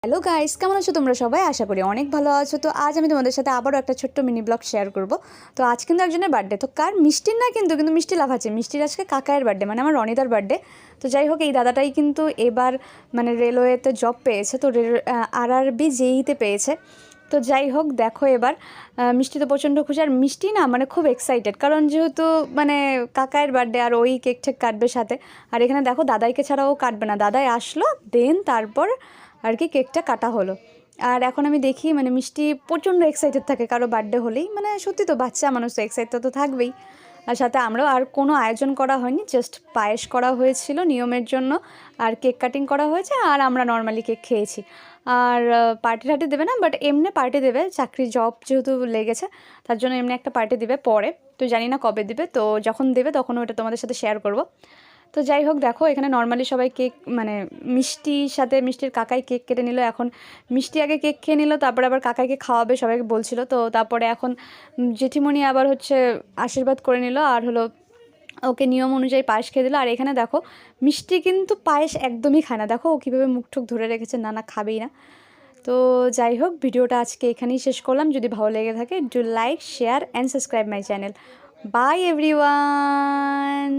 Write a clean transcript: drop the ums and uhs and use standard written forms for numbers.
Hello guys, কেমন আছো তোমরা সবাই? আশা করি অনেক ভালো আছো। তো আজ আমি তোমাদের সাথে আবারও একটা ছোট্ট মিনি ব্লগ শেয়ার করব। তো আজ কিন্তু একজনের বার্থডে, তো কার? মিষ্টির না, কিন্তু মিষ্টি লাভ আছে। মিষ্টির আজকে কাকায়ের বার্থডে, মানে আমার রনিদার বার্থডে। তো যাই হোক, এই দাদাটাই কিন্তু এবার মানে রেলওয়েতে জব পেয়েছে, তো RRB জেইতে পেয়েছে। তো যাই হোক, দেখো এবার মিষ্টি তো প্রচণ্ড খুশি, আর মিষ্টি না মানে খুব এক্সাইটেড, কারণ যেহেতু মানে কাকায়ের বার্থডে আর ওই কেক ঠেক কাটবে সাথে। আর এখানে দেখো দাদাইকে ছাড়াও কাটবে না, দাদাই আসলো দেন তারপর আর কি কেকটা কাটা হলো। আর এখন আমি দেখি মানে মিষ্টি প্রচণ্ড এক্সাইটেড থাকে কারো বার্থডে হলেই, মানে সত্যি তো বাচ্চা মানুষ তো এক্সাইটেড তো থাকবেই। আর সাথে আমরাও, আর কোনো আয়োজন করা হয়নি, জাস্ট পায়েস করা হয়েছিল নিয়মের জন্য, আর কেক কাটিং করা হয়েছে, আর আমরা নর্মালি কেক খেয়েছি। আর পার্টি টার্টি দেবে না, বাট এমনি পার্টি দেবে, চাকরি জব যেহেতু লেগেছে তার জন্য এমনি একটা পার্টি দেবে পরে। তো জানি না কবে দেবে, তো যখন দেবে তখন ওটা তোমাদের সাথে শেয়ার করব। তো যাই হোক, দেখো এখানে নর্মালি সবাই কেক মানে মিষ্টির সাথে মিষ্টির কাকাই কেক কেটে নিল। এখন মিষ্টি আগে কেক খেয়ে নিল, তারপরে আবার কাকাইকে খাওয়াবে সবাইকে বলছিল। তো তারপরে এখন জেঠিমণি আবার হচ্ছে আশীর্বাদ করে নিল, আর হলো ওকে নিয়ম অনুযায়ী পায়েস খেয়ে দিল। আর এখানে দেখো মিষ্টি কিন্তু পায়েস একদমই খায় না, দেখো ও কীভাবে মুখ ঠুক ধরে রেখেছে, না না খাবেই না। তো যাই হোক, ভিডিওটা আজকে এখানেই শেষ করলাম। যদি ভালো লেগে থাকে, do like, share and subscribe my channel. By everyone.